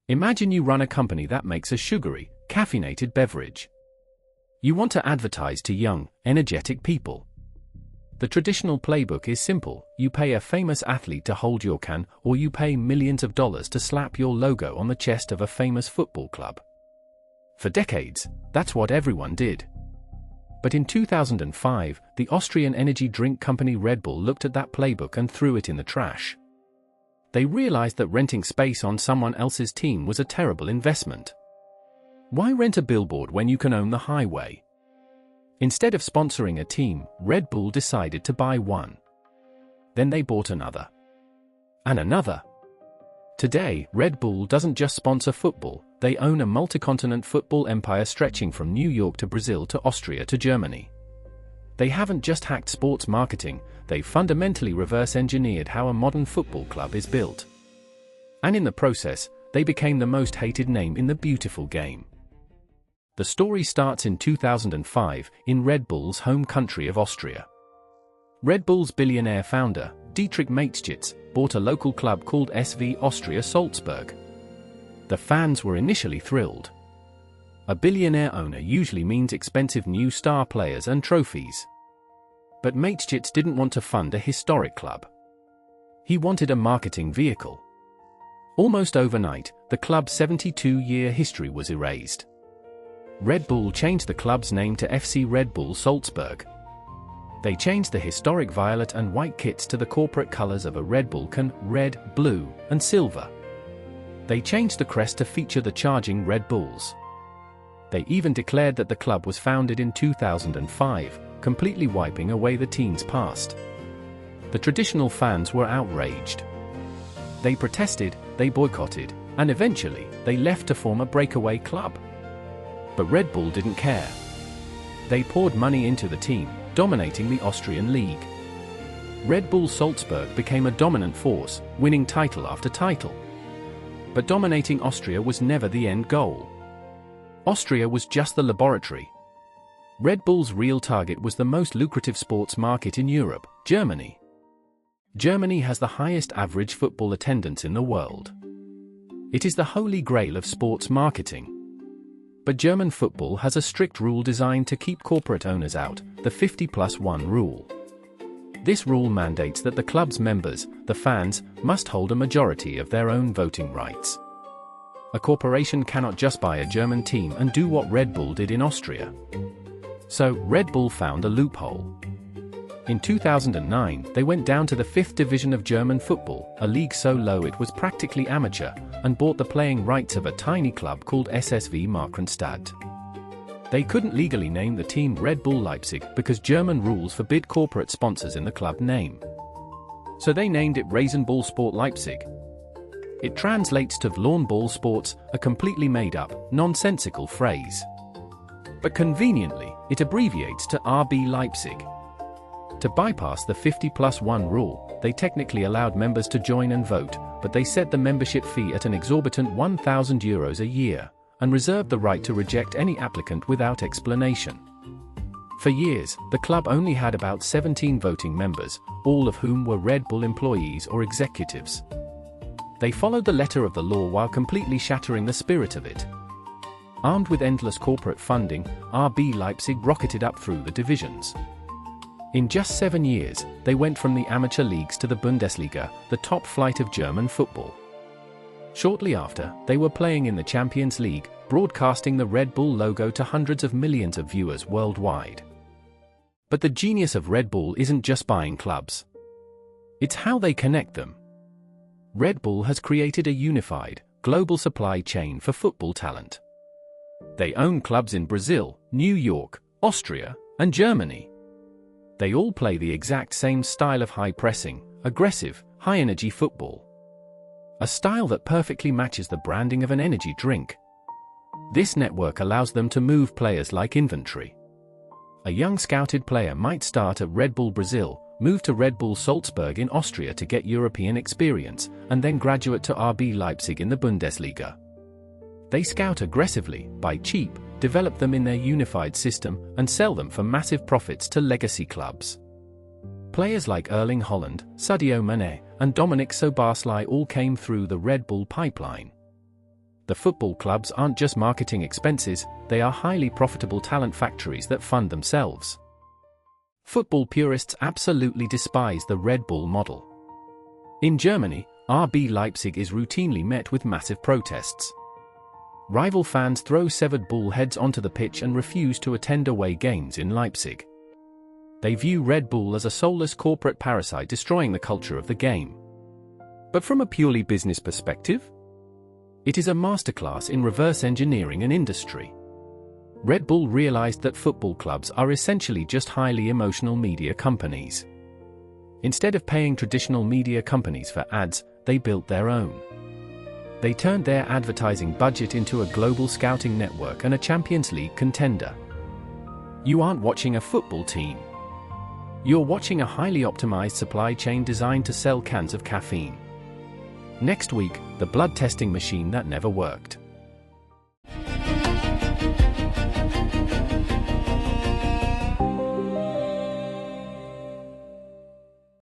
Imagine you run a company that makes a sugary, caffeinated beverage. You want to advertise to young, energetic people. The traditional playbook is simple: you pay a famous athlete to hold your can, or you pay millions of dollars to slap your logo on the chest of a famous football club. For decades, that's what everyone did. But in 2005, the Austrian energy drink company Red Bull looked at that playbook and threw it in the trash. They realized that renting space on someone else's team was a terrible investment. Why rent a billboard when you can own the highway? Instead of sponsoring a team, Red Bull decided to buy one. Then they bought another. And another. Today, Red Bull doesn't just sponsor football, they own a multi-continent football empire stretching from New York to Brazil to Austria to Germany. They haven't just hacked sports marketing, they fundamentally reverse-engineered how a modern football club is built. And in the process, they became the most hated name in the beautiful game. The story starts in 2005, in Red Bull's home country of Austria. Red Bull's billionaire founder, Dietrich Mateschitz, bought a local club called SV Austria Salzburg. The fans were initially thrilled. A billionaire owner usually means expensive new star players and trophies. But Mateschitz didn't want to fund a historic club. He wanted a marketing vehicle. Almost overnight, the club's 72-year history was erased. Red Bull changed the club's name to FC Red Bull Salzburg. They changed the historic violet and white kits to the corporate colors of a Red Bull can: red, blue, and silver. They changed the crest to feature the charging Red Bulls. They even declared that the club was founded in 2005, completely wiping away the team's past. The traditional fans were outraged. They protested, they boycotted, and eventually, they left to form a breakaway club. But Red Bull didn't care. They poured money into the team, dominating the Austrian league. Red Bull Salzburg became a dominant force, winning title after title. But dominating Austria was never the end goal. Austria was just the laboratory. Red Bull's real target was the most lucrative sports market in Europe, Germany. Germany has the highest average football attendance in the world. It is the holy grail of sports marketing. But German football has a strict rule designed to keep corporate owners out, the 50+1 rule. This rule mandates that the club's members, the fans, must hold a majority of their own voting rights. A corporation cannot just buy a German team and do what Red Bull did in Austria. So, Red Bull found a loophole. In 2009, they went down to the 5th division of German football, a league so low it was practically amateur, and bought the playing rights of a tiny club called SSV Markranstadt. They couldn't legally name the team Red Bull Leipzig because German rules forbid corporate sponsors in the club name. So they named it Rasenball Sport Leipzig. It translates to lawn ball sports, a completely made-up, nonsensical phrase. But conveniently, it abbreviates to RB Leipzig. To bypass the 50+1 rule, they technically allowed members to join and vote, but they set the membership fee at an exorbitant €1,000 a year, and reserved the right to reject any applicant without explanation. For years, the club only had about 17 voting members, all of whom were Red Bull employees or executives. They followed the letter of the law while completely shattering the spirit of it. Armed with endless corporate funding, RB Leipzig rocketed up through the divisions. In just 7 years, they went from the amateur leagues to the Bundesliga, the top flight of German football. Shortly after, they were playing in the Champions League, broadcasting the Red Bull logo to hundreds of millions of viewers worldwide. But the genius of Red Bull isn't just buying clubs. It's how they connect them. Red Bull has created a unified, global supply chain for football talent. They own clubs in Brazil, New York, Austria, and Germany. They all play the exact same style of high-pressing, aggressive, high-energy football. A style that perfectly matches the branding of an energy drink. This network allows them to move players like inventory. A young scouted player might start at Red Bull Brazil, move to Red Bull Salzburg in Austria to get European experience, and then graduate to RB Leipzig in the Bundesliga. They scout aggressively, buy cheap, develop them in their unified system, and sell them for massive profits to legacy clubs. Players like Erling Haaland, Sadio Mane, and Dominik Szoboszlai all came through the Red Bull pipeline. The football clubs aren't just marketing expenses, they are highly profitable talent factories that fund themselves. Football purists absolutely despise the Red Bull model. In Germany, RB Leipzig is routinely met with massive protests. Rival fans throw severed bull heads onto the pitch and refuse to attend away games in Leipzig. They view Red Bull as a soulless corporate parasite destroying the culture of the game. But from a purely business perspective, it is a masterclass in reverse engineering an industry. Red Bull realized that football clubs are essentially just highly emotional media companies. Instead of paying traditional media companies for ads, they built their own. They turned their advertising budget into a global scouting network and a Champions League contender. You aren't watching a football team. You're watching a highly optimized supply chain designed to sell cans of caffeine. Next week, the blood testing machine that never worked.